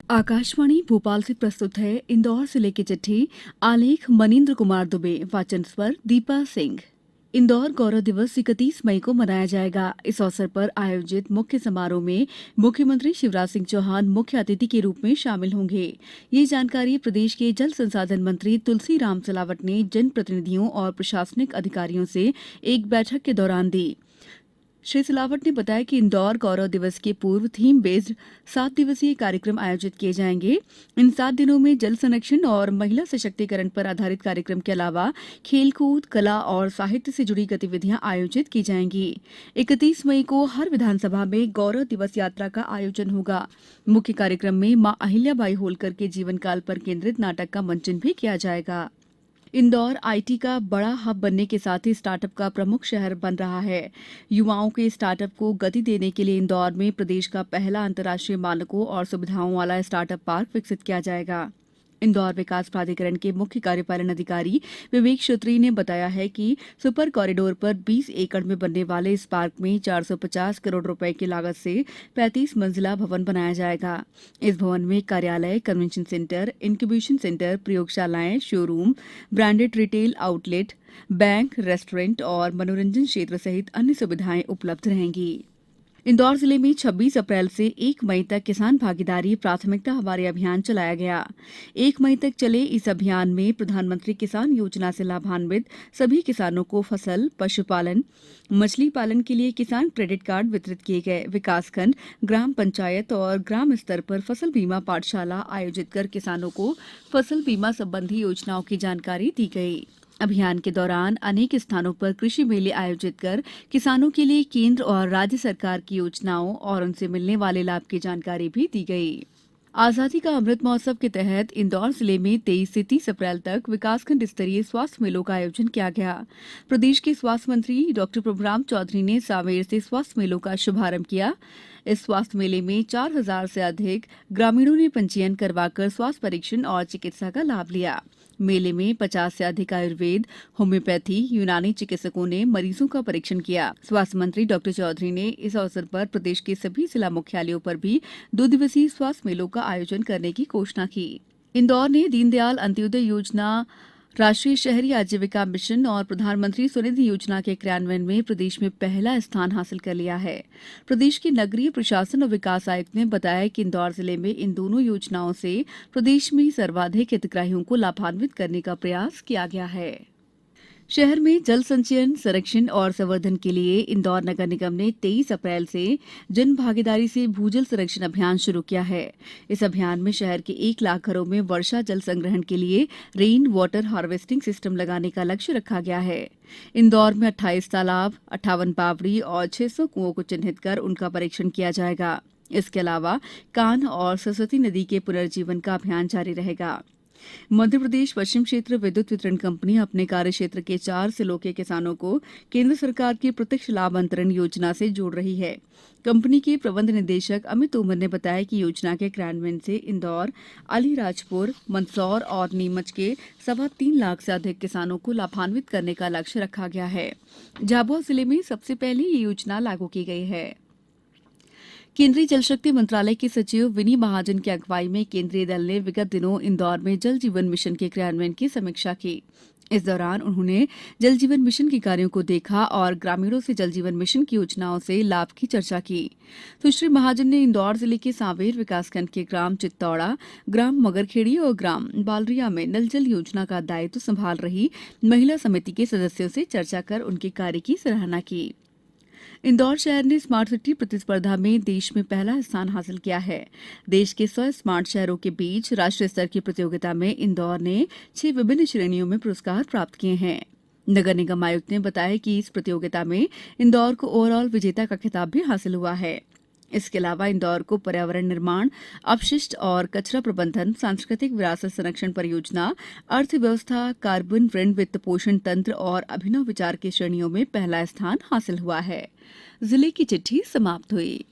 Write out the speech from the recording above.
आकाशवाणी भोपाल से प्रस्तुत है इंदौर जिले की चिट्ठी। आलेख मनीन्द्र कुमार दुबे, वाचन स्वर दीपा सिंह। इंदौर गौरव दिवस 31 मई को मनाया जाएगा। इस अवसर पर आयोजित मुख्य समारोह में मुख्यमंत्री शिवराज सिंह चौहान मुख्य अतिथि के रूप में शामिल होंगे। ये जानकारी प्रदेश के जल संसाधन मंत्री तुलसीराम सिलावट ने जनप्रतिनिधियों और प्रशासनिक अधिकारियों से एक बैठक के दौरान दी। श्री सिलावट ने बताया कि इंदौर गौरव दिवस के पूर्व थीम बेस्ड 7 दिवसीय कार्यक्रम आयोजित किए जाएंगे। इन 7 दिनों में जल संरक्षण और महिला सशक्तिकरण पर आधारित कार्यक्रम के अलावा खेलकूद, कला और साहित्य से जुड़ी गतिविधियां आयोजित की जाएंगी। 31 मई को हर विधानसभा में गौरव दिवस यात्रा का आयोजन होगा। मुख्य कार्यक्रम में मां अहिल्याबाई होलकर के जीवन काल पर केंद्रित नाटक का मंचन भी किया जाएगा। इंदौर आईटी का बड़ा हब बनने के साथ ही स्टार्टअप का प्रमुख शहर बन रहा है। युवाओं के स्टार्टअप को गति देने के लिए इंदौर में प्रदेश का पहला अंतर्राष्ट्रीय मानकों और सुविधाओं वाला स्टार्टअप पार्क विकसित किया जाएगा। इंदौर विकास प्राधिकरण के मुख्य कार्यपालन अधिकारी विवेक श्रोत्री ने बताया है कि सुपर कॉरिडोर पर 20 एकड़ में बनने वाले इस पार्क में 450 करोड़ रुपए की लागत से 35 मंजिला भवन बनाया जाएगा। इस भवन में कार्यालय, कन्वेंशन सेंटर, इंक्यूबेशन सेंटर, प्रयोगशालाएं, showroom, branded retail outlet, bank, restaurant और मनोरंजन क्षेत्र सहित अन्य सुविधाएं उपलब्ध रहेंगी। इंदौर जिले में 26 अप्रैल से 1 मई तक किसान भागीदारी प्राथमिकता हमारे अभियान चलाया गया। 1 मई तक चले इस अभियान में प्रधानमंत्री किसान योजना से लाभान्वित सभी किसानों को फसल, पशुपालन, मछली पालन के लिए किसान क्रेडिट कार्ड वितरित किए गए। विकासखंड, ग्राम पंचायत और ग्राम स्तर पर फसल बीमा पाठशाला आयोजित कर किसानों को फसल बीमा संबंधी योजनाओं की जानकारी दी गई। अभियान के दौरान अनेक स्थानों पर कृषि मेले आयोजित कर किसानों के लिए केंद्र और राज्य सरकार की योजनाओं और उनसे मिलने वाले लाभ की जानकारी भी दी गई। आजादी का अमृत महोत्सव के तहत इंदौर जिले में 23 से 30 अप्रैल तक विकासखंड स्तरीय स्वास्थ्य मेलों का आयोजन किया गया। प्रदेश के स्वास्थ्य मंत्री डॉक्टर प्रभुराम चौधरी ने सांवेर से स्वास्थ्य मेलों का शुभारंभ किया। इस स्वास्थ्य मेले में 4,000 से अधिक ग्रामीणों ने पंजीयन करवाकर स्वास्थ्य परीक्षण और चिकित्सा का लाभ लिया। मेले में 50 से अधिक आयुर्वेद, होम्योपैथी, यूनानी चिकित्सकों ने मरीजों का परीक्षण किया। स्वास्थ्य मंत्री डॉक्टर चौधरी ने इस अवसर पर प्रदेश के सभी जिला मुख्यालयों पर भी 2 दिवसीय स्वास्थ्य मेलों का आयोजन करने की घोषणा की। इंदौर ने दीनदयाल अंत्योदय योजना, राष्ट्रीय शहरी आजीविका मिशन और प्रधानमंत्री स्वनिधि योजना के क्रियान्वयन में प्रदेश में पहला स्थान हासिल कर लिया है। प्रदेश के नगरीय प्रशासन और विकास आयुक्त ने बताया कि इंदौर जिले में इन दोनों योजनाओं से प्रदेश में सर्वाधिक हितग्राहियों को लाभान्वित करने का प्रयास किया गया है। शहर में जल संचयन, संरक्षण और संवर्धन के लिए इंदौर नगर निगम ने 23 अप्रैल से जन भागीदारी से भूजल संरक्षण अभियान शुरू किया है। इस अभियान में शहर के 1 लाख घरों में वर्षा जल संग्रहण के लिए रेन वाटर हार्वेस्टिंग सिस्टम लगाने का लक्ष्य रखा गया है। इंदौर में 28 तालाब, 58 बावड़ी और 600 कुओं को चिन्हित कर उनका परीक्षण किया जाएगा। इसके अलावा कान्ह और सरस्वती नदी के पुनर्जीवन का अभियान जारी रहेगा। मध्य प्रदेश पश्चिम क्षेत्र विद्युत वितरण कंपनी अपने कार्य क्षेत्र के 4 जिलों के किसानों को केंद्र सरकार की प्रत्यक्ष लाभ अंतरण योजना से जोड़ रही है। कंपनी के प्रबंध निदेशक अमित तोमर ने बताया कि योजना के क्रियान्वयन से इंदौर, अलीराजपुर, मंदसौर और नीमच के 3.25 लाख से अधिक किसानों को लाभान्वित करने का लक्ष्य रखा गया है। झाबुआ जिले में सबसे पहले ये योजना लागू की गई है। केंद्रीय जल शक्ति मंत्रालय के सचिव विनी महाजन की अगुवाई में केंद्रीय दल ने विगत दिनों इंदौर में जल जीवन मिशन के क्रियान्वयन की समीक्षा की। इस दौरान उन्होंने जल जीवन मिशन के कार्यों को देखा और ग्रामीणों से जल जीवन मिशन की योजनाओं से लाभ की चर्चा की। सुश्री महाजन ने इंदौर जिले के सांवेर विकासखंड के ग्राम चित्तौड़ा, ग्राम मगरखेड़ी और ग्राम बालरिया में नल जल योजना का दायित्व संभाल रही महिला समिति के सदस्यों से चर्चा कर उनके कार्य की सराहना की। इंदौर शहर ने स्मार्ट सिटी प्रतिस्पर्धा में देश में पहला स्थान हासिल किया है। देश के 100 स्मार्ट शहरों के बीच राष्ट्रीय स्तर की प्रतियोगिता में इंदौर ने 6 विभिन्न श्रेणियों में पुरस्कार प्राप्त किए हैं। नगर निगम आयुक्त ने बताया कि इस प्रतियोगिता में इंदौर को ओवरऑल विजेता का खिताब भी हासिल हुआ है। इसके अलावा इंदौर को पर्यावरण निर्माण, अपशिष्ट और कचरा प्रबंधन, सांस्कृतिक विरासत संरक्षण परियोजना, अर्थव्यवस्था, कार्बन ऋण वित्त पोषण तंत्र और अभिनव विचार की श्रेणियों में पहला स्थान हासिल हुआ है। जिले की चिट्ठी समाप्त हुई।